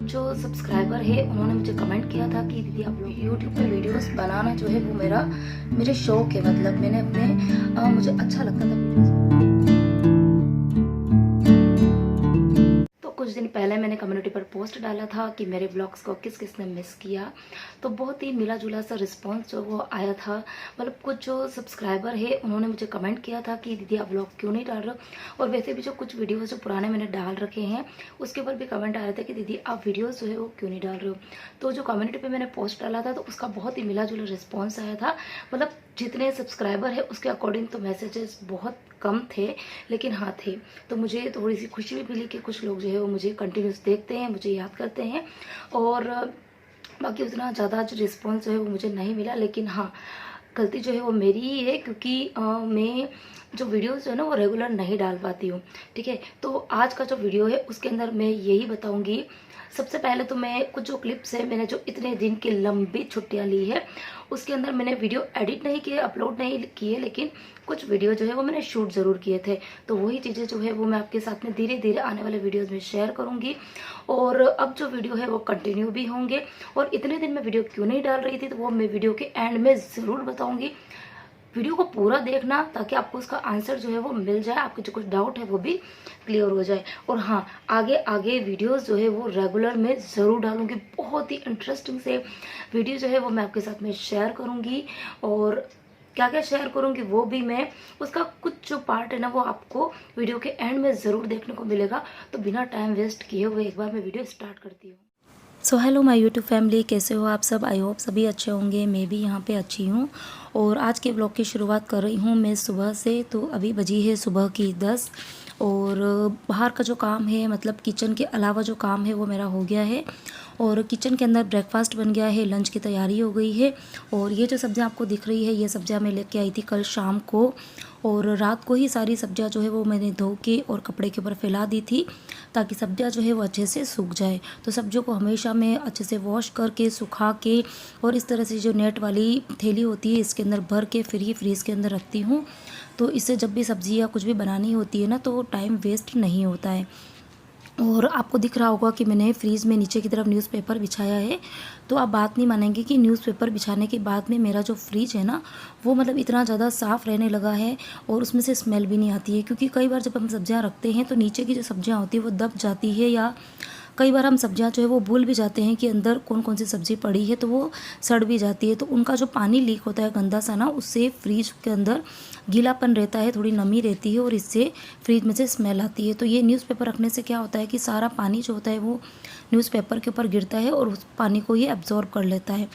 जो सब्सक्राइबर है उन्होंने मुझे कमेंट किया था कि दीदी आप लोग यूट्यूब पे वीडियोस बनाना जो है वो मेरे शौक है। मतलब मैंने अपने मुझे अच्छा लगता था वीडियोस। तो कुछ दिन पहले मैंने कम्युनिटी पर पोस्ट डाला था कि मेरे ब्लॉग्स को किस किस ने मिस किया। तो बहुत ही मिला जुला सा रिस्पांस जो वो आया था। मतलब कुछ जो सब्सक्राइबर है उन्होंने मुझे कमेंट किया था कि दीदी आप ब्लॉग क्यों नहीं डाल रहे हो। और वैसे भी जो कुछ वीडियोस जो पुराने मैंने डाल रखे हैं उसके ऊपर भी कमेंट आ रहे थे कि दीदी आप वीडियोस जो है वो क्यों नहीं डाल रहे हो। तो जो कम्युनिटी पर मैंने पोस्ट डाला था तो उसका बहुत ही मिला जुला रिस्पॉन्स आया था। मतलब जितने सब्सक्राइबर है उसके अकॉर्डिंग तो मैसेजेस बहुत कम थे, लेकिन हाँ थे। तो मुझे थोड़ी सी खुशी भी मिली कि कुछ लोग जो है वो मुझे कंटिन्यूस देखते हैं, मुझे याद करते हैं। और बाकी उतना ज़्यादा जो रिस्पॉन्स जो है वो मुझे नहीं मिला। लेकिन हाँ, गलती जो है वो मेरी ही है क्योंकि मैं जो वीडियोस जो है ना वो रेगुलर नहीं डाल पाती हूँ। ठीक है, तो आज का जो वीडियो है उसके अंदर मैं यही बताऊंगी। सबसे पहले तो मैं कुछ जो क्लिप्स है, मैंने जो इतने दिन की लंबी छुट्टियां ली है उसके अंदर मैंने वीडियो एडिट नहीं किए, अपलोड नहीं किए, लेकिन कुछ वीडियो जो है वो मैंने शूट ज़रूर किए थे। तो वही चीज़ें जो है वो मैं आपके साथ में धीरे धीरे आने वाले वीडियोज़ में शेयर करूँगी। और अब जो वीडियो है वो कंटिन्यू भी होंगे। और इतने दिन मैं वीडियो क्यों नहीं डाल रही थी तो वो मैं वीडियो के एंड में ज़रूर बताऊँगी। वीडियो को पूरा देखना ताकि आपको उसका आंसर जो है वो मिल जाए, आपके जो कुछ डाउट है वो भी क्लियर हो जाए। और हाँ, आगे आगे वीडियोस जो है वो रेगुलर में ज़रूर डालूंगी। बहुत ही इंटरेस्टिंग से वीडियो जो है वो मैं आपके साथ में शेयर करूंगी। और क्या क्या शेयर करूंगी वो भी मैं, उसका कुछ जो पार्ट है ना वो आपको वीडियो के एंड में ज़रूर देखने को मिलेगा। तो बिना टाइम वेस्ट किए हुए एक बार मैं वीडियो स्टार्ट करती हूँ। So hello my YouTube family, कैसे हो आप सब। आई होप सभी अच्छे होंगे, मैं भी यहाँ पे अच्छी हूँ। और आज के ब्लॉग की शुरुआत कर रही हूँ मैं सुबह से। तो अभी बजी है सुबह की 10। और बाहर का जो काम है, मतलब किचन के अलावा जो काम है वो मेरा हो गया है। और किचन के अंदर ब्रेकफास्ट बन गया है, लंच की तैयारी हो गई है। और ये जो सब्जियां आपको दिख रही है ये सब्जियां मैं लेके आई थी कल शाम को। और रात को ही सारी सब्जियां जो है वो मैंने धो के और कपड़े के ऊपर फैला दी थी ताकि सब्जियां जो है वो अच्छे से सूख जाए। तो सब्जियों को हमेशा मैं अच्छे से वॉश करके सुखा के और इस तरह से जो नेट वाली थैली होती है इसके अंदर भर के फिर ही फ्रीज़ के अंदर रखती हूँ। तो इससे जब भी सब्ज़ी या कुछ भी बनानी होती है ना तो टाइम वेस्ट नहीं होता है। और आपको दिख रहा होगा कि मैंने फ्रीज़ में नीचे की तरफ न्यूज़पेपर बिछाया है। तो आप बात नहीं मानेंगे कि न्यूज़पेपर बिछाने के बाद में मेरा जो फ्रिज है ना वो मतलब इतना ज़्यादा साफ़ रहने लगा है। और उसमें से स्मेल भी नहीं आती है, क्योंकि कई बार जब हम सब्जियां रखते हैं तो नीचे की जो सब्जियां होती है वो दब जाती है, या कई बार हम सब्जियां जो है वो भूल भी जाते हैं कि अंदर कौन कौन सी सब्ज़ी पड़ी है, तो वो सड़ भी जाती है। तो उनका जो पानी लीक होता है गंदा सा ना, उससे फ्रिज के अंदर गीलापन रहता है, थोड़ी नमी रहती है और इससे फ्रिज में से स्मेल आती है। तो ये न्यूज़पेपर रखने से क्या होता है कि सारा पानी जो होता है वो न्यूज़पेपर के ऊपर गिरता है और उस पानी को ये एब्जॉर्ब कर लेता है।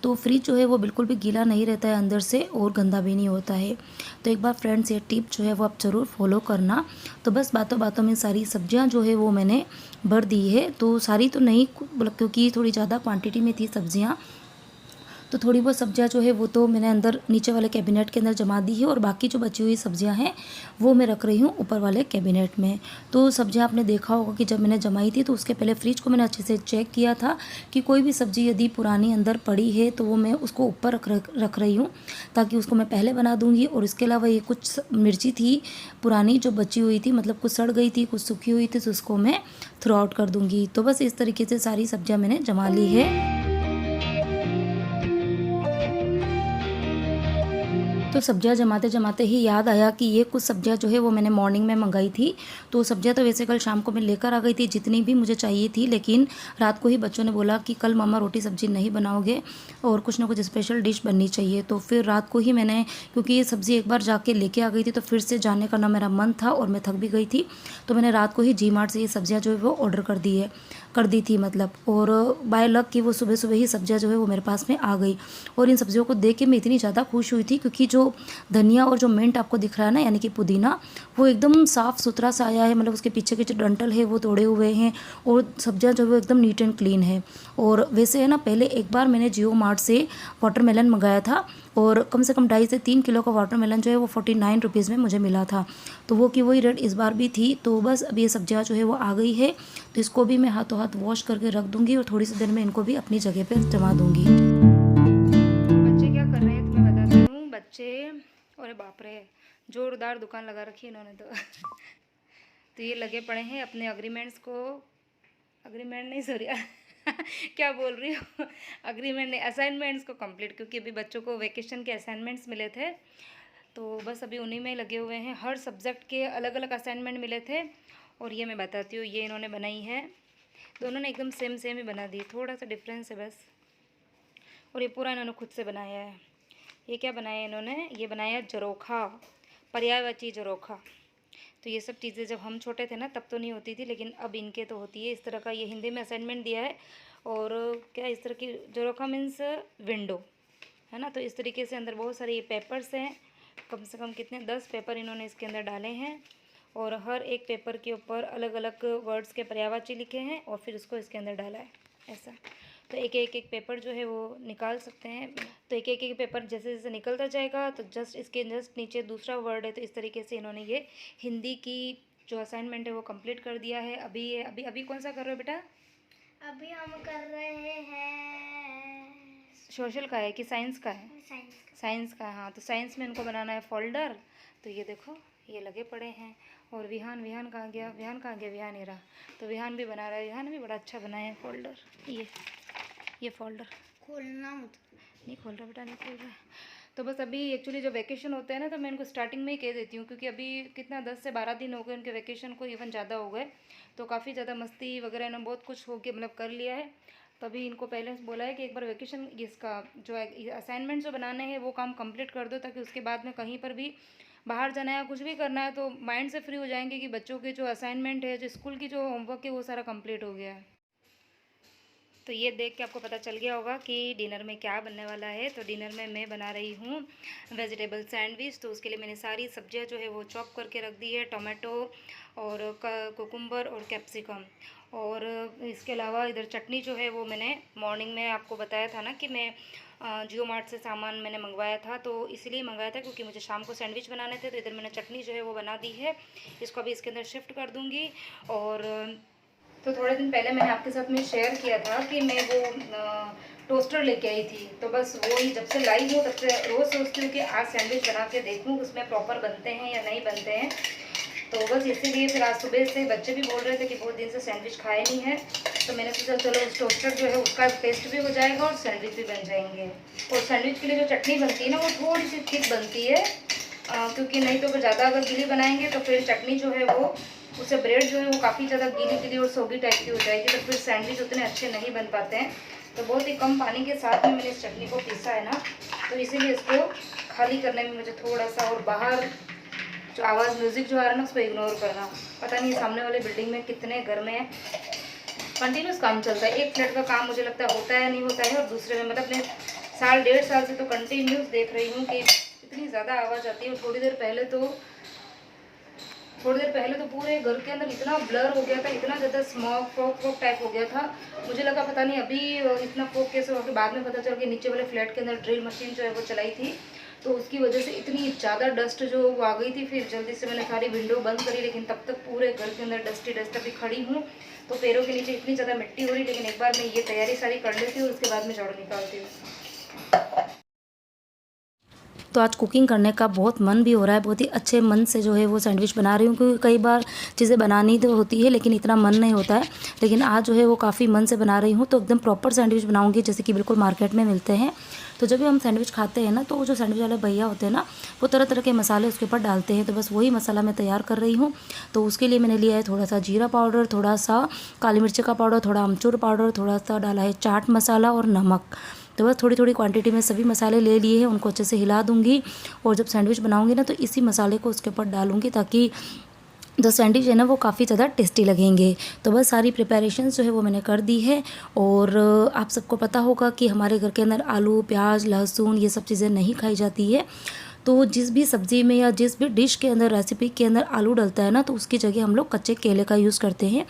तो फ्रिज जो है वो बिल्कुल भी गीला नहीं रहता है अंदर से और गंदा भी नहीं होता है। तो एक बार फ्रेंड्स ये टिप जो है वो आप ज़रूर फॉलो करना। तो बस बातों बातों में सारी सब्जियां जो है वो मैंने भर दी है। तो सारी तो नहीं, क्योंकि थोड़ी ज़्यादा क्वांटिटी में थी सब्जियां, तो थोड़ी बहुत सब्जियां जो है वो तो मैंने अंदर नीचे वाले कैबिनेट के अंदर जमा दी है। और बाकी जो बची हुई सब्जियां हैं वो मैं रख रही हूँ ऊपर वाले कैबिनेट में। तो सब्जियां आपने देखा होगा कि जब मैंने जमाई थी तो उसके पहले फ्रिज को मैंने अच्छे से चेक किया था कि कोई भी सब्ज़ी यदि पुरानी अंदर पड़ी है तो वो मैं उसको ऊपर रख रही हूँ ताकि उसको मैं पहले बना दूँगी। और इसके अलावा ये कुछ मिर्ची थी पुरानी जो बची हुई थी, मतलब कुछ सड़ गई थी कुछ सूखी हुई थी, तो उसको मैं थ्रो आउट कर दूँगी। तो बस इस तरीके से सारी सब्जियाँ मैंने जमा ली है। तो सब्जियां जमाते जमाते ही याद आया कि ये कुछ सब्जियां जो है वो मैंने मॉर्निंग में मंगाई थी। तो सब्जियां तो वैसे कल शाम को मैं लेकर आ गई थी जितनी भी मुझे चाहिए थी, लेकिन रात को ही बच्चों ने बोला कि कल मामा रोटी सब्जी नहीं बनाओगे और कुछ ना कुछ स्पेशल डिश बननी चाहिए। तो फिर रात को ही मैंने, क्योंकि ये सब्ज़ी एक बार जाके लेके आ गई थी तो फिर से जाने का ना मेरा मन था और मैं थक भी गई थी, तो मैंने रात को ही जी मार्ट से ये सब्जियाँ जो है वो ऑर्डर कर दी थी मतलब। और बाय लक कि वो सुबह सुबह ही सब्जियाँ जो है वो मेरे पास में आ गई। और इन सब्जियों को देख के मैं इतनी ज़्यादा खुश हुई थी क्योंकि जो धनिया और जो मिंट आपको दिख रहा है ना, यानी कि पुदीना, वो एकदम साफ़ सुथरा सा आया है। मतलब उसके पीछे के जो डंठल है वो तोड़े हुए हैं और सब्जियां जो है वो एकदम नीट एंड क्लीन है। और वैसे है ना, पहले एक बार मैंने जियो मार्ट से वाटरमेलन मंगाया था और कम से कम 2.5 से 3 किलो का वाटरमेलन जो है वो 49 रुपीज़ में मुझे मिला था। तो वो की वही रेट इस बार भी थी। तो बस अब ये सब्जियां जो है वो आ गई है, तो इसको भी मैं हाथों हाथ वॉश करके रख दूंगी और थोड़ी सी देर में इनको भी अपनी जगह पर जमा दूंगी। बच्चे क्या कर रहे हैं तुम्हें बताती हूँ। बच्चे, अरे बाप रे, जोरदार दुकान लगा रखी है इन्होंने तो। तो ये लगे पड़े हैं अपने अग्रीमेंट नहीं, सॉरी क्या बोल रही हो, अग्रीमेंट नहीं, असाइनमेंट्स को कंप्लीट, क्योंकि अभी बच्चों को वेकेशन के असाइनमेंट्स मिले थे, तो बस अभी उन्हीं में लगे हुए हैं। हर सब्जेक्ट के अलग अलग असाइनमेंट मिले थे, और ये मैं बताती हूँ, ये इन्होंने बनाई है, दोनों ने एकदम सेम सेम ही बना दी, थोड़ा सा डिफरेंस है बस। और ये पूरा इन्होंने खुद से बनाया है। ये क्या बनाया इन्होंने, ये बनाया झरोखा, पर्यायवाची झरोखा। तो ये सब चीज़ें जब हम छोटे थे ना तब तो नहीं होती थी, लेकिन अब इनके तो होती है। इस तरह का ये हिंदी में असाइनमेंट दिया है, और क्या इस तरह की झरोखा मीन्स विंडो है ना। तो इस तरीके से अंदर बहुत सारे ये पेपर्स हैं, कम से कम कितने 10 पेपर इन्होंने इसके अंदर डाले हैं, और हर एक पेपर के ऊपर अलग अलग वर्ड्स के पर्यायवाची लिखे हैं, और फिर उसको इसके अंदर डाला है ऐसा। तो एक पेपर जो है वो निकाल सकते हैं। तो एक पेपर जैसे जैसे निकलता जाएगा तो इसके जस्ट नीचे दूसरा वर्ड है। तो इस तरीके से इन्होंने ये हिंदी की जो असाइनमेंट है वो कंप्लीट कर दिया है। अभी कौन सा कर रहे हो बेटा? अभी हम कर रहे हैं सोशल का है कि साइंस का है? साइंस का। हाँ, तो साइंस में इनको बनाना है फोल्डर। तो ये देखो ये लगे पड़े हैं। और विहान कहाँ गया? विहान ही रहा। तो विहान भी बना रहा है, विहान भी बड़ा अच्छा बनाया है फोल्डर। ये फोल्डर खोलना मत। नहीं खोल रहा बेटा, नहीं खोल रहा। तो बस अभी एक्चुअली जो वैकेशन होते हैं ना, तो मैं इनको स्टार्टिंग में ही कह देती हूँ, क्योंकि अभी कितना 10 से 12 दिन हो गए उनके वैकेशन को, इवन ज़्यादा हो गए। तो काफ़ी ज़्यादा मस्ती वगैरह इन्होंने बहुत कुछ हो के मतलब कर लिया है। तभी इनको पहले बोला है कि एक बार वैकेशन इसका जो असाइनमेंट जो बनाने हैं वो काम कंप्लीट कर दो, ताकि उसके बाद में कहीं पर भी बाहर जाना है या कुछ भी करना है तो माइंड से फ्री हो जाएंगे कि बच्चों के जो असाइनमेंट है, जो स्कूल की जो होमवर्क है वो सारा कंप्लीट हो गया है। तो ये देख के आपको पता चल गया होगा कि डिनर में क्या बनने वाला है। तो डिनर में मैं बना रही हूँ वेजिटेबल सैंडविच। तो उसके लिए मैंने सारी सब्जियाँ जो है वो चॉप करके रख दी है, टोमेटो और कुकुम्बर और कैप्सिकम। और इसके अलावा इधर चटनी जो है वो मैंने मॉर्निंग में आपको बताया था ना कि मैं जियो मार्ट से सामान मैंने मंगवाया था, तो इसलिए मंगवाया था क्योंकि मुझे शाम को सैंडविच बनाने थे। तो इधर मैंने चटनी जो है वो बना दी है, इसको अभी इसके अंदर शिफ्ट कर दूँगी। और तो थोड़े दिन पहले मैंने आपके साथ में शेयर किया था कि मैं वो टोस्टर लेके आई थी। तो बस वो ही जब से लाई हूँ तब से रोज़ सोचती हूँ कि आज सैंडविच बना के देखूँ उसमें प्रॉपर बनते हैं या नहीं बनते हैं। तो बस इसीलिए फिर आज सुबह से बच्चे भी बोल रहे थे कि बहुत दिन से सैंडविच खाए नहीं है, तो मैंने सोचा चलो उस टोस्टर जो है उसका टेस्ट भी हो जाएगा और सैंडविच भी बन जाएंगे। और सैंडविच के लिए जो चटनी बनती है ना वो थोड़ी सी थिक बनती है, क्योंकि नहीं तो फिर ज़्यादा अगर गीली बनाएंगे तो फिर चटनी जो है वो उससे ब्रेड जो है वो काफ़ी ज़्यादा गीली और सोगी टाइप की हो जाएगी, तो फिर सैंडविच उतने अच्छे नहीं बन पाते हैं। तो बहुत ही कम पानी के साथ में मैंने इस चटनी को पीसा है ना, तो इसीलिए इसको खाली करने में मुझे थोड़ा सा, और बाहर जो आवाज़ म्यूज़िक जो आ रहा है ना उसको इग्नोर करना। पता नहीं सामने वाले बिल्डिंग में कितने घर में कंटिन्यूस काम चलता है। एक फ्लैट का काम मुझे लगता है होता है नहीं होता है, और दूसरे में मतलब मैं साल 1.5 साल से तो कंटिन्यूस देख रही हूँ कि इतनी ज़्यादा आवाज़ आती है। और थोड़ी देर पहले तो पूरे घर के अंदर इतना ब्लर हो गया था, इतना ज़्यादा स्मॉग फॉग टाइप हो गया था। मुझे लगा पता नहीं अभी इतना फॉग कैसे हो गया। बाद में पता चला कि नीचे वाले फ्लैट के अंदर ड्रिल मशीन जो है वो चलाई थी, तो उसकी वजह से इतनी ज़्यादा डस्ट जो वो आ गई थी। फिर जल्दी से मैंने सारी विंडो बंद करी, लेकिन तब तक पूरे घर के अंदर डस्ट अभी खड़ी हूँ तो पैरों के नीचे इतनी ज़्यादा मिट्टी हो रही। लेकिन एक बार मैं ये तैयारी सारी कर लेती हूँ, उसके बाद में झाड़ू निकालती हूँ। तो आज कुकिंग करने का बहुत मन भी हो रहा है, बहुत ही अच्छे मन से जो है वो सैंडविच बना रही हूँ, क्योंकि कई बार चीज़ें बनानी तो होती है लेकिन इतना मन नहीं होता है। लेकिन आज जो है वो काफ़ी मन से बना रही हूँ, तो एकदम प्रॉपर सैंडविच बनाऊँगी जैसे कि बिल्कुल मार्केट में मिलते हैं। तो जब भी हम सैंडविच खाते हैं ना, तो वो जो सैंडविच वाले भैया होते हैं ना, वो तरह तरह के मसाले उसके ऊपर डालते हैं। तो बस वही मसाला मैं तैयार कर रही हूँ। तो उसके लिए मैंने लिया है थोड़ा सा जीरा पाउडर, थोड़ा सा काली मिर्च का पाउडर, थोड़ा अमचूर पाउडर, थोड़ा सा डाला है चाट मसाला और नमक। तो बस थोड़ी थोड़ी क्वांटिटी में सभी मसाले ले लिए हैं, उनको अच्छे से हिला दूंगी। और जब सैंडविच बनाऊंगी ना तो इसी मसाले को उसके ऊपर डालूंगी, ताकि जो सैंडविच है ना वो काफ़ी ज़्यादा टेस्टी लगेंगे। तो बस सारी प्रिपरेशंस जो है वो मैंने कर दी है। और आप सबको पता होगा कि हमारे घर के अंदर आलू, प्याज, लहसुन ये सब चीज़ें नहीं खाई जाती है। तो जिस भी सब्ज़ी में या जिस भी डिश के अंदर, रेसिपी के अंदर आलू डलता है ना, तो उसकी जगह हम लोग कच्चे केले का यूज़ करते हैं।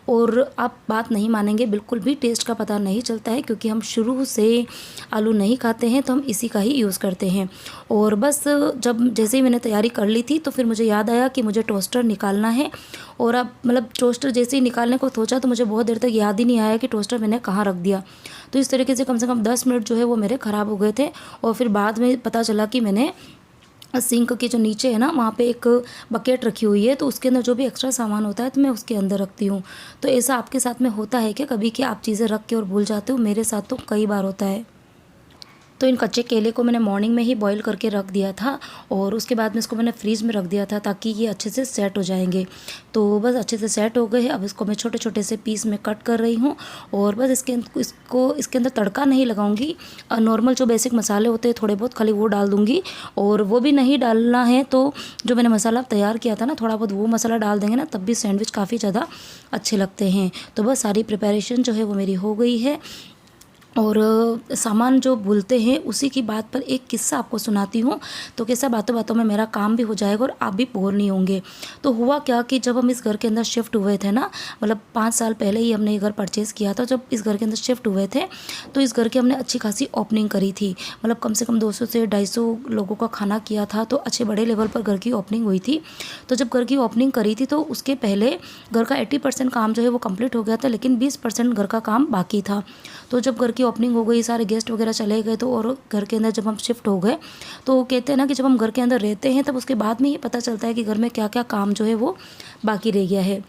और आप बात नहीं मानेंगे, बिल्कुल भी टेस्ट का पता नहीं चलता है, क्योंकि हम शुरू से आलू नहीं खाते हैं तो हम इसी का ही यूज़ करते हैं। और बस जब जैसे ही मैंने तैयारी कर ली थी तो फिर मुझे याद आया कि मुझे टोस्टर निकालना है। और अब मतलब टोस्टर जैसे ही निकालने को सोचा तो मुझे बहुत देर तक याद ही नहीं आया कि टोस्टर मैंने कहाँ रख दिया। तो इस तरीके से कम 10 मिनट जो है वो मेरे ख़राब हो गए थे। और फिर बाद में पता चला कि मैंने सिंक के जो नीचे है ना वहाँ पे एक बकेट रखी हुई है, तो उसके अंदर जो भी एक्स्ट्रा सामान होता है तो मैं उसके अंदर रखती हूँ। तो ऐसा आपके साथ में होता है क्या कभी कि आप चीज़ें रख के और भूल जाते हो? मेरे साथ तो कई बार होता है। तो इन कच्चे केले को मैंने मॉर्निंग में ही बॉईल करके रख दिया था और उसके बाद में इसको मैंने फ्रीज़ में रख दिया था ताकि ये अच्छे से सेट हो जाएंगे। तो बस अच्छे से सेट हो गए हैं। अब इसको मैं छोटे छोटे से पीस में कट कर रही हूँ और बस इसके अंदर तड़का नहीं लगाऊंगी। नॉर्मल जो बेसिक मसाले होते हैं थोड़े बहुत खाली वो डाल दूँगी, और वो भी नहीं डालना है तो जो मैंने मसाला तैयार किया था ना थोड़ा बहुत वो मसाला डाल देंगे ना, तब भी सैंडविच काफ़ी ज़्यादा अच्छे लगते हैं। तो बस सारी प्रिपरेशन जो है वो मेरी हो गई है। और सामान जो भूलते हैं उसी की बात पर एक किस्सा आपको सुनाती हूँ, तो कैसा बातों बातों में मेरा काम भी हो जाएगा और आप भी बोर नहीं होंगे। तो हुआ क्या कि जब हम इस घर के अंदर शिफ्ट हुए थे ना, मतलब 5 साल पहले ही हमने ये घर परचेज़ किया था। जब इस घर के अंदर शिफ्ट हुए थे तो इस घर की हमने अच्छी खासी ओपनिंग करी थी, मतलब कम से कम 200 से 250 लोगों का खाना किया था, तो अच्छे बड़े लेवल पर घर की ओपनिंग हुई थी। तो जब घर की ओपनिंग करी थी तो उसके पहले घर का 80% काम जो है वो कंप्लीट हो गया था, लेकिन 20% घर का काम बाकी था। तो जब घर की ओपनिंग हो गई, सारे गेस्ट वगैरह चले गए, तो और घर के अंदर जब हम शिफ्ट हो गए तो कहते हैं ना कि जब हम घर के अंदर रहते हैं तब उसके बाद में ये पता चलता है कि घर में क्या क्या काम जो है वो बाकी रह गया है।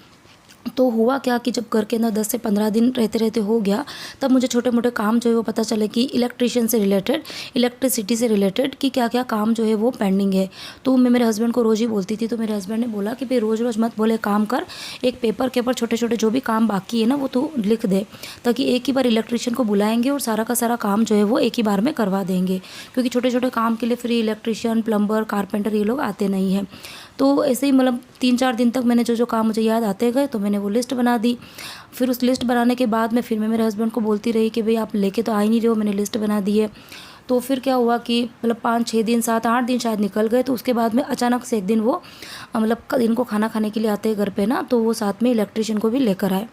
तो हुआ क्या कि जब घर के अंदर 10 से 15 दिन रहते रहते हो गया, तब मुझे छोटे मोटे काम जो है वो पता चले कि इलेक्ट्रिशियन से रिलेटेड, इलेक्ट्रिसिटी से रिलेटेड कि क्या क्या काम जो है वो पेंडिंग है। तो मैं मेरे हस्बैंड को रोज़ ही बोलती थी, तो मेरे हस्बैंड ने बोला कि भाई रोज़ रोज़ मत बोले काम कर, एक पेपर के ऊपर छोटे छोटे जो भी काम बाकी है ना वो तो लिख दे, ताकि एक ही बार इलेक्ट्रिशियन को बुलाएंगे और सारा का सारा काम जो है वो एक ही बार में करवा देंगे, क्योंकि छोटे छोटे काम के लिए फ्री इलेक्ट्रिशियन, प्लम्बर, कारपेंटर ये लोग आते नहीं हैं। तो ऐसे ही मतलब 3-4 दिन तक मैंने जो जो काम मुझे याद आते गए तो मैंने वो लिस्ट बना दी। फिर उस लिस्ट बनाने के बाद में फिर मैं मेरे हस्बैंड को बोलती रही कि भाई आप लेके तो आ ही नहीं रहे हो, मैंने लिस्ट बना दी है। तो फिर क्या हुआ कि मतलब 5-6 दिन, 7-8 दिन शायद निकल गए। तो उसके बाद में अचानक से एक दिन वो मतलब इनको खाना खाने के लिए आते हैं घर पे ना, तो वो साथ में इलेक्ट्रिशियन को भी लेकर आए।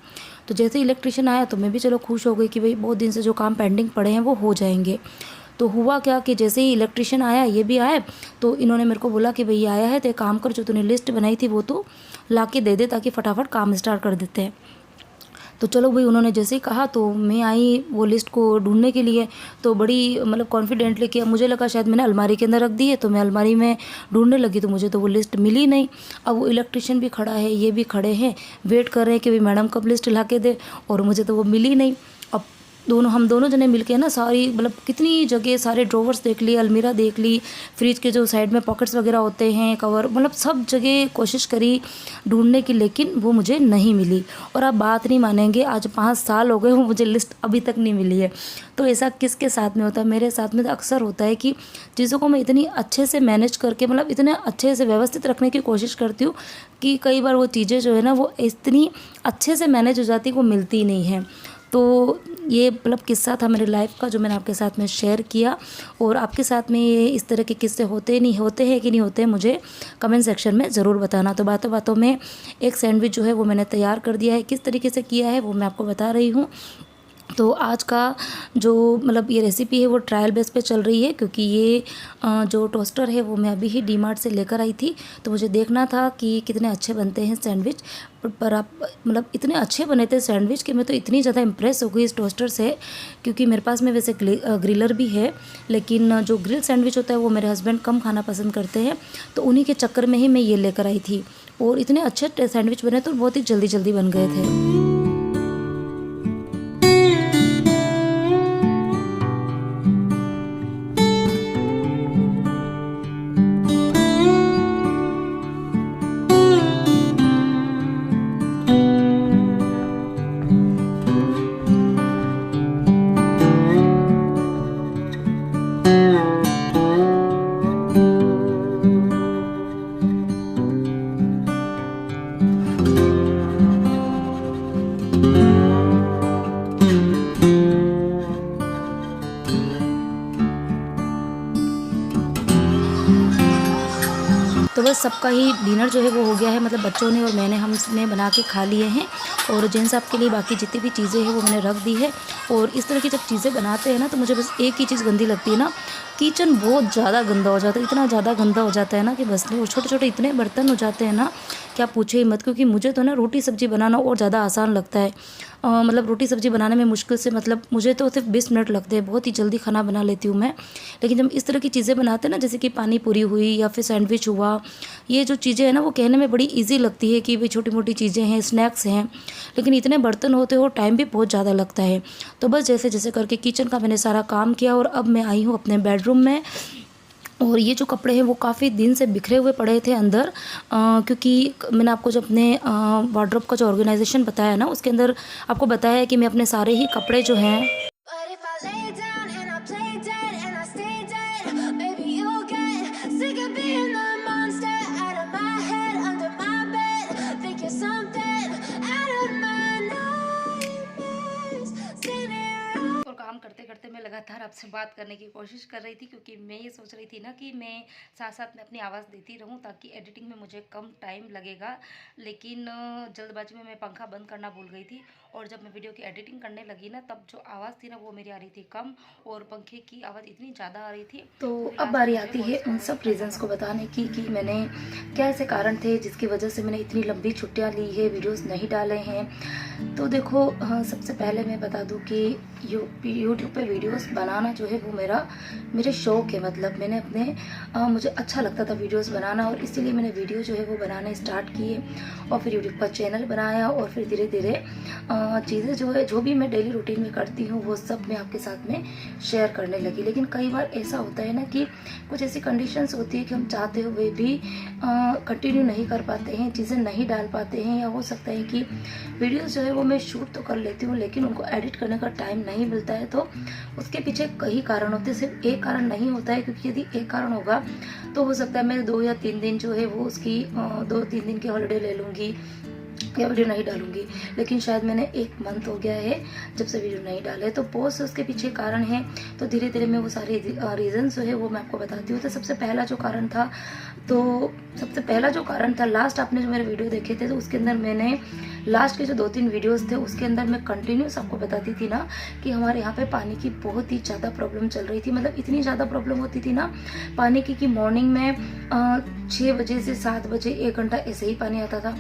तो जैसे इलेक्ट्रिशियन आया तो मैं भी चलो खुश हो गई कि भाई बहुत दिन से जो काम पेंडिंग पड़े हैं वो हो जाएंगे। तो हुआ क्या कि जैसे ही इलेक्ट्रिशियन आया, ये भी आए, तो इन्होंने मेरे को बोला कि भई आया है तो एक काम कर, जो तूने लिस्ट बनाई थी वो तो ला के दे दे ताकि फटाफट काम स्टार्ट कर देते हैं। तो चलो भाई उन्होंने जैसे ही कहा तो मैं आई वो लिस्ट को ढूंढने के लिए। तो बड़ी मतलब कॉन्फिडेंटली किया, मुझे लगा शायद मैंने अलमारी के अंदर रख दी है, तो मैं अलमारी में ढूंढने लगी तो मुझे तो वो लिस्ट मिली नहीं। अब वो इलेक्ट्रिशियन भी खड़ा है, ये भी खड़े हैं, वेट कर रहे हैं कि भाई मैडम कब लिस्ट ला के दे, और मुझे तो वो मिली नहीं। अब हम दोनों जने मिलके ना सारी मतलब कितनी जगह सारे ड्रॉवर्स देख लिए, अलमीरा देख ली, फ्रिज के जो साइड में पॉकेट्स वगैरह होते हैं, कवर, मतलब सब जगह कोशिश करी ढूंढने की, लेकिन वो मुझे नहीं मिली। और आप बात नहीं मानेंगे, आज 5 साल हो गए वो मुझे लिस्ट अभी तक नहीं मिली है। तो ऐसा किसके साथ में होता है? मेरे साथ में तो अक्सर होता है कि चीज़ों को मैं इतनी अच्छे से मैनेज करके, मतलब इतने अच्छे से व्यवस्थित रखने की कोशिश करती हूँ कि कई बार वो चीज़ें जो है ना वो इतनी अच्छे से मैनेज हो जाती है, वो मिलती ही नहीं है। तो ये मतलब किस्सा था मेरी लाइफ का जो मैंने आपके साथ में शेयर किया। और आपके साथ में ये इस तरह के किस्से होते हैं कि नहीं होते, मुझे कमेंट सेक्शन में ज़रूर बताना। तो बातों बातों में एक सैंडविच जो है वो मैंने तैयार कर दिया है। किस तरीके से किया है वो मैं आपको बता रही हूँ। तो आज का जो मतलब ये रेसिपी है वो ट्रायल बेस पे चल रही है, क्योंकि ये जो टोस्टर है वो मैं अभी ही डीमार्ट से लेकर आई थी। तो मुझे देखना था कि कितने अच्छे बनते हैं सैंडविच, पर आप मतलब इतने अच्छे बने थे सैंडविच कि मैं तो इतनी ज़्यादा इम्प्रेस हो गई इस टोस्टर से। क्योंकि मेरे पास में वैसे ग्रिलर भी है, लेकिन जो ग्रिल सैंडविच होता है वो मेरे हस्बैंड कम खाना पसंद करते हैं, तो उन्हीं के चक्कर में ही मैं ये लेकर आई थी। और इतने अच्छे सैंडविच बने तो बहुत ही जल्दी जल्दी बन गए थे। तो बस सबका ही डिनर जो है वो हो गया है, मतलब बच्चों ने और मैंने, हमने बना के खा लिए हैं। और जेंट्स आपके लिए बाकी जितनी भी चीज़ें हैं वो मैंने रख दी है। और इस तरह की जब चीज़ें बनाते हैं ना तो मुझे बस एक ही चीज़ गंदी लगती है ना, किचन बहुत ज़्यादा गंदा हो जाता है, इतना ज़्यादा गंदा हो जाता है ना कि बस नहीं। और छोटे छोटे इतने बर्तन हो जाते हैं ना, क्या पूछे ही मत। क्योंकि मुझे तो ना रोटी सब्ज़ी बनाना और ज़्यादा आसान लगता है। मतलब रोटी सब्ज़ी बनाने में मुश्किल से मतलब मुझे तो सिर्फ 20 मिनट लगते हैं, बहुत ही जल्दी खाना बना लेती हूँ मैं। लेकिन जब इस तरह की चीज़ें बनाते हैं ना, जैसे कि पानी पूरी हुई या फिर सैंडविच हुआ, ये जो चीज़ें हैं ना वो कहने में बड़ी ईजी लगती है कि भाई छोटी मोटी चीज़ें हैं, स्नैक्स हैं, लेकिन इतने बर्तन होते हो टाइम भी बहुत ज़्यादा लगता है। तो बस जैसे जैसे करके किचन का मैंने सारा काम किया और अब मैं आई हूँ अपने बेडरूम में। और ये जो कपड़े हैं वो काफ़ी दिन से बिखरे हुए पड़े थे अंदर, क्योंकि मैंने आपको जो अपने वार्डरोब का जो ऑर्गेनाइजेशन बताया ना, उसके अंदर आपको बताया है कि मैं अपने सारे ही कपड़े जो हैं But if I lay down and I play dead and I stay dead, maybe you'll get sick of being the monster out of my head, under my bed. Think you're something out of my nightmares. Standing around. और काम करते करते मैं लगातार आपसे बात करने की कोशिश कर रही थी, क्योंकि मैं ये सोच रही थी ना कि मैं साथ साथ में अपनी आवाज़ देती रहूं ताकि एडिटिंग में मुझे कम टाइम लगेगा। लेकिन जल्दबाजी में मैं पंखा बंद करना भूल गई थी, और जब मैं वीडियो की एडिटिंग करने लगी ना, तब जो आवाज़ थी ना वो मेरी आ रही थी कम, और पंखे की आवाज़ इतनी ज़्यादा आ रही थी। तो अब बारी आती है उन सब रीज़न्स को बताने की कि मैंने क्या ऐसे कारण थे जिसकी वजह से मैंने इतनी लंबी छुट्टियाँ ली है, वीडियोज़ नहीं डाले हैं। तो देखो, सबसे पहले मैं बता दूं कि यूट्यूब पे वीडियोस बनाना जो है वो मेरे शौक़ है। मतलब मैंने मुझे अच्छा लगता था वीडियोस बनाना, और इसीलिए मैंने वीडियो जो है वो बनाने स्टार्ट किए, और फिर यूट्यूब पर चैनल बनाया, और फिर धीरे धीरे चीज़ें जो भी मैं डेली रूटीन में करती हूँ वो सब मैं आपके साथ में शेयर करने लगी। लेकिन कई बार ऐसा होता है ना कि कुछ ऐसी कंडीशंस होती है कि हम चाहते हुए भी कंटिन्यू नहीं कर पाते हैं, चीज़ें नहीं डाल पाते हैं, या हो सकता है कि वीडियोस जो है वो मैं शूट तो कर लेती हूँ लेकिन उनको एडिट करने का टाइम नहीं मिलता है। तो उसके पीछे कई कारण होते हैं, सिर्फ एक कारण नहीं होता है, क्योंकि यदि एक कारण होगा तो हो सकता है मैं 2 या 3 दिन जो है वो उसकी 2-3 दिन की हॉलीडे ले लूँगी या वीडियो नहीं डालूंगी। लेकिन शायद मैंने 1 मंथ हो गया है जब से वीडियो नहीं डाले, तो बहुत से उसके पीछे कारण है। तो धीरे धीरे मैं वो सारे रीजंस जो है वो मैं आपको बताती हूँ। तो सबसे पहला जो कारण था, लास्ट आपने जो मेरे वीडियो देखे थे तो उसके अंदर मैंने लास्ट के जो 2-3 वीडियोस थे उसके अंदर मैं कंटिन्यूस आपको बताती थी ना कि हमारे यहाँ पे पानी की बहुत ही ज़्यादा प्रॉब्लम चल रही थी। मतलब इतनी ज़्यादा प्रॉब्लम होती थी ना पानी की कि मॉर्निंग में 6 बजे से 7 बजे 1 घंटा ऐसे ही पानी आता था।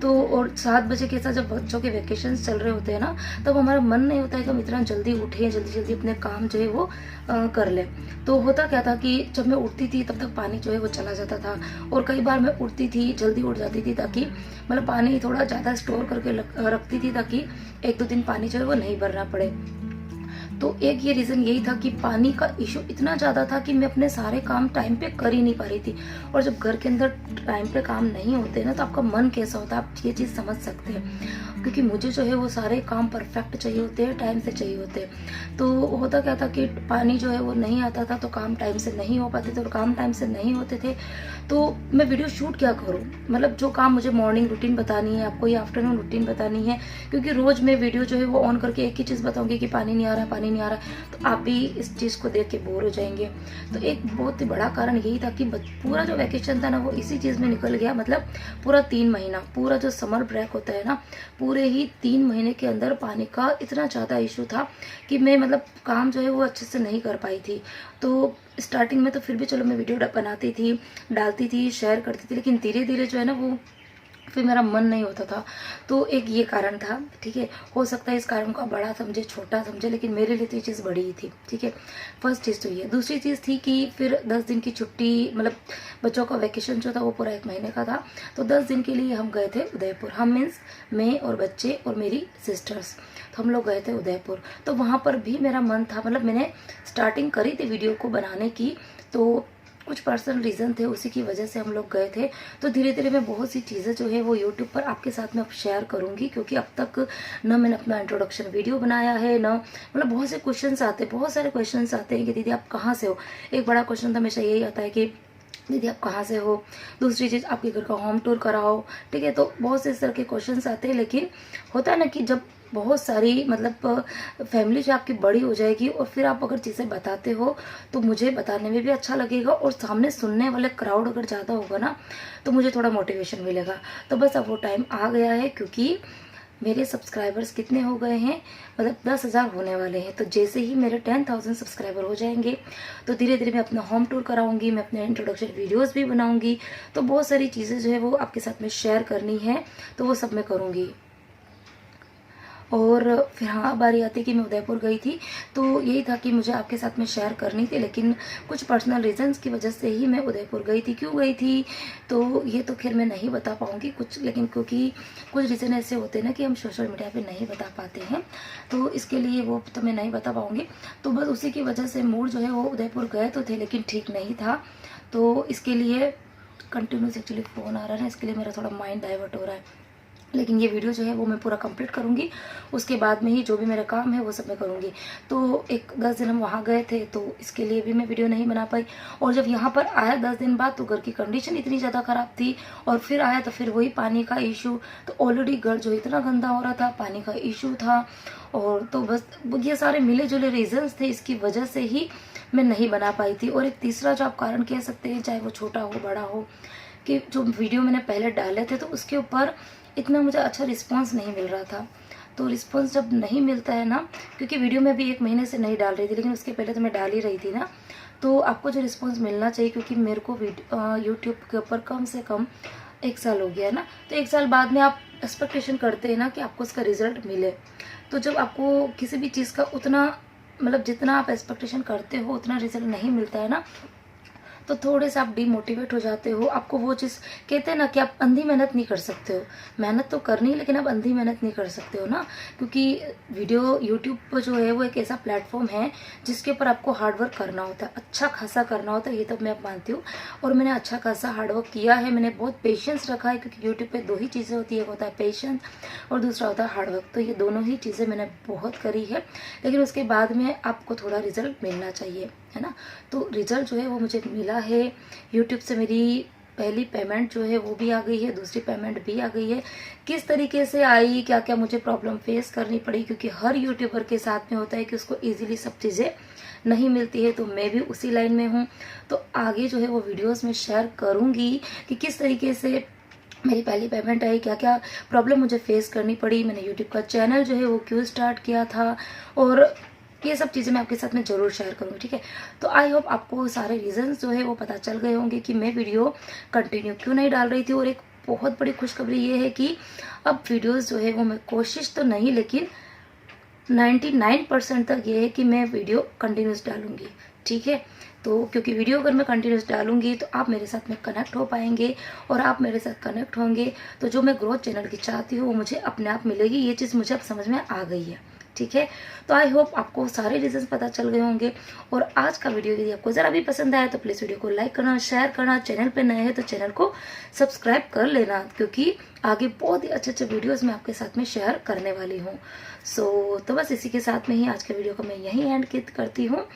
तो और 7 बजे के साथ जब बच्चों के वैकेशंस चल रहे होते हैं ना, तब हमारा मन नहीं होता है कि हम इतना जल्दी उठें, जल्दी जल्दी अपने काम जो है वो कर लें। तो होता क्या था कि जब मैं उठती थी तब तक पानी जो है वो चला जाता था, और कई बार मैं उठती थी, जल्दी उठ जाती थी ताकि मतलब पानी थोड़ा ज़्यादा स्टोर करके रखती थी ताकि 1-2 दिन पानी जो है वो नहीं भरना पड़े। तो एक ये रीज़न यही था कि पानी का इशू इतना ज़्यादा था कि मैं अपने सारे काम टाइम पे कर ही नहीं पा रही थी। और जब घर के अंदर टाइम पे काम नहीं होते ना, तो आपका मन कैसा होता है आप ये चीज़ समझ सकते हैं। क्योंकि मुझे जो है वो सारे काम परफेक्ट चाहिए होते हैं, टाइम से चाहिए होते हैं। तो होता क्या था कि पानी जो है वो नहीं आता था तो काम टाइम से नहीं हो पाते थे, और काम टाइम से नहीं होते थे तो मैं वीडियो शूट क्या करूँ। मतलब जो काम मुझे मॉर्निंग रूटीन बतानी है आपको या आफ्टरनून रूटीन बतानी है, क्योंकि रोज़ मैं वीडियो जो है वो ऑन करके एक ही चीज़ बताऊंगी कि पानी नहीं आ रहा, पानी नहीं आ रहा, तो आप भी इस चीज़ को देख के बोर हो जाएंगे। तो एक बहुत ही बड़ा कारण यही था कि पूरा जो वैकेशन था ना वो इसी चीज़ में निकल गया। मतलब पूरा 3 महीना, पूरा जो समर ब्रेक होता है ना, पूरे ही 3 महीने के अंदर पानी का इतना ज़्यादा इशू था कि मैं मतलब काम जो है वो अच्छे से नहीं कर पाई थी। तो स्टार्टिंग में तो फिर भी चलो मैं वीडियो बनाती थी, डालती थी, शेयर करती थी, लेकिन धीरे धीरे जो है ना वो फिर मेरा मन नहीं होता था। तो एक ये कारण था, ठीक है। हो सकता है इस कारण को बड़ा समझे, छोटा समझे, लेकिन मेरे लिए तो ये चीज़ बड़ी ही थी, ठीक है। फर्स्ट चीज़ तो ये। दूसरी चीज़ थी कि फिर 10 दिन की छुट्टी, मतलब बच्चों का वैकेशन जो था वो पूरा 1 महीने का था, तो 10 दिन के लिए हम गए थे उदयपुर। हम मीन्स मैं और बच्चे और मेरी सिस्टर्स, तो हम लोग गए थे उदयपुर। तो वहाँ पर भी मेरा मन था, मतलब मैंने स्टार्टिंग करी थी वीडियो को बनाने की, तो कुछ पर्सनल रीज़न थे, उसी की वजह से हम लोग गए थे। तो धीरे धीरे मैं बहुत सी चीज़ें जो है वो यूट्यूब पर आपके साथ में अब शेयर करूँगी, क्योंकि अब तक न मैंने अपना इंट्रोडक्शन वीडियो बनाया है, न मतलब बहुत से क्वेश्चंस आते हैं, बहुत सारे क्वेश्चंस आते हैं कि दीदी आप कहाँ से हो। एक बड़ा क्वेश्चन तो हमेशा यही आता है कि दीदी आप कहाँ से हो। दूसरी चीज़, आपके घर का होम टूर कराओ, ठीक है। तो बहुत से इस तरह के क्वेश्चंस आते हैं, लेकिन होता है ना कि जब बहुत सारी मतलब फैमिली जो आपकी बड़ी हो जाएगी और फिर आप अगर चीज़ें बताते हो तो मुझे बताने में भी अच्छा लगेगा, और सामने सुनने वाले क्राउड अगर ज़्यादा होगा ना तो मुझे थोड़ा मोटिवेशन मिलेगा। तो बस अब वो टाइम आ गया है, क्योंकि मेरे सब्सक्राइबर्स कितने हो गए हैं, मतलब 10,000 होने वाले हैं। तो जैसे ही मेरे 10,000 सब्सक्राइबर हो जाएंगे तो धीरे धीरे मैं अपना होम टूर कराऊंगी, मैं अपने इंट्रोडक्शन वीडियोस भी बनाऊंगी। तो बहुत सारी चीज़ें जो है वो आपके साथ में शेयर करनी है, तो वो सब मैं करूंगी। और फिर हाँ बारी आती कि मैं उदयपुर गई थी, तो यही था कि मुझे आपके साथ में शेयर करनी थी, लेकिन कुछ पर्सनल रीजंस की वजह से ही मैं उदयपुर गई थी। क्यों गई थी तो ये तो खैर मैं नहीं बता पाऊँगी कुछ, लेकिन क्योंकि कुछ रीज़न ऐसे होते हैं ना कि हम सोशल मीडिया पे नहीं बता पाते हैं, तो इसके लिए वो तो मैं नहीं बता पाऊँगी। तो बस उसी की वजह से मूड जो है वो उदयपुर गए तो थे लेकिन ठीक नहीं था, तो इसके लिए कंटिन्यूस एक्चुअली फ़ोन आ रहा है ना, इसके लिए मेरा थोड़ा माइंड डाइवर्ट हो रहा है। लेकिन ये वीडियो जो है वो मैं पूरा कंप्लीट करूँगी, उसके बाद में ही जो भी मेरा काम है वो सब मैं करूँगी। तो एक 10 दिन हम वहाँ गए थे, तो इसके लिए भी मैं वीडियो नहीं बना पाई। और जब यहाँ पर आया 10 दिन बाद, तो घर की कंडीशन इतनी ज़्यादा ख़राब थी, और फिर आया तो फिर वही पानी का इशू। तो ऑलरेडी घर जो इतना गंदा हो रहा था, पानी का इशू था, और तो बस ये सारे मिले जुले रीजंस थे, इसकी वजह से ही मैं नहीं बना पाई थी। और एक तीसरा जो आप कारण कह सकते हैं, चाहे वो छोटा हो बड़ा हो, कि जो वीडियो मैंने पहले डाले थे तो उसके ऊपर इतना मुझे अच्छा रिस्पांस नहीं मिल रहा था। तो रिस्पांस जब नहीं मिलता है ना, क्योंकि वीडियो में भी 1 महीने से नहीं डाल रही थी, लेकिन उसके पहले तो मैं डाल ही रही थी ना, तो आपको जो रिस्पांस मिलना चाहिए, क्योंकि मेरे को यूट्यूब के ऊपर कम से कम 1 साल हो गया है ना, तो 1 साल बाद में आप एक्सपेक्टेशन करते हैं ना कि आपको उसका रिजल्ट मिले। तो जब आपको किसी भी चीज़ का उतना मतलब जितना आप एक्सपेक्टेशन करते हो उतना रिजल्ट नहीं मिलता है ना, तो थोड़े से आप डिमोटिवेट हो जाते हो। आपको वो चीज़ कहते हैं ना कि आप अंधी मेहनत नहीं कर सकते हो, मेहनत तो करनी है लेकिन आप अंधी मेहनत नहीं कर सकते हो ना, क्योंकि वीडियो यूट्यूब पर जो है वो एक ऐसा प्लेटफॉर्म है जिसके ऊपर आपको हार्डवर्क करना होता है, अच्छा खासा करना होता है, ये तो मैं मानती हूँ। और मैंने अच्छा खासा हार्डवर्क किया है, मैंने बहुत पेशेंस रखा है, क्योंकि यूट्यूब पर 2 ही चीज़ें होती है, एक होता है पेशेंस और दूसरा होता है हार्डवर्क। तो ये दोनों ही चीज़ें मैंने बहुत करी है, लेकिन उसके बाद में आपको थोड़ा रिजल्ट मिलना चाहिए, है ना। तो रिजल्ट जो है वो मुझे मिला है। यूट्यूब से मेरी पहली पेमेंट जो है वो भी आ गई है, दूसरी पेमेंट भी आ गई है। किस तरीके से आई, क्या क्या मुझे प्रॉब्लम फेस करनी पड़ी, क्योंकि हर यूट्यूबर के साथ में होता है कि उसको इजीली सब चीज़ें नहीं मिलती है, तो मैं भी उसी लाइन में हूँ। तो आगे जो है वो वीडियोस में शेयर करूँगी कि किस तरीके से मेरी पहली पेमेंट आई, क्या क्या प्रॉब्लम मुझे फेस करनी पड़ी, मैंने यूट्यूब का चैनल जो है वो क्यों स्टार्ट किया था, और ये सब चीज़ें मैं आपके साथ में ज़रूर शेयर करूँगी, ठीक है। तो आई होप आपको सारे रीजंस जो है वो पता चल गए होंगे कि मैं वीडियो कंटिन्यू क्यों नहीं डाल रही थी। और एक बहुत बड़ी खुशखबरी ये है कि अब वीडियोस जो है वो मैं कोशिश तो नहीं, लेकिन 99% तक ये है कि मैं वीडियो कंटिन्यूस डालूंगी, ठीक है। तो क्योंकि वीडियो अगर मैं कंटिन्यूस डालूंगी तो आप मेरे साथ में कनेक्ट हो पाएंगे, और आप मेरे साथ कनेक्ट होंगे तो जो मैं ग्रोथ चैनल की चाहती हूँ वो मुझे अपने आप मिलेगी। ये चीज़ मुझे अब समझ में आ गई है, ठीक है। तो आई होप आपको सारे रीजंस पता चल गए होंगे। और आज का वीडियो यदि आपको ज़रा भी पसंद आया तो प्लीज़ वीडियो को लाइक करना, शेयर करना, चैनल पे नए हैं तो चैनल को सब्सक्राइब कर लेना, क्योंकि आगे बहुत ही अच्छे अच्छे वीडियोस मैं आपके साथ में शेयर करने वाली हूँ। तो बस इसी के साथ में ही आज के वीडियो को मैं यहीं एंड करती हूँ।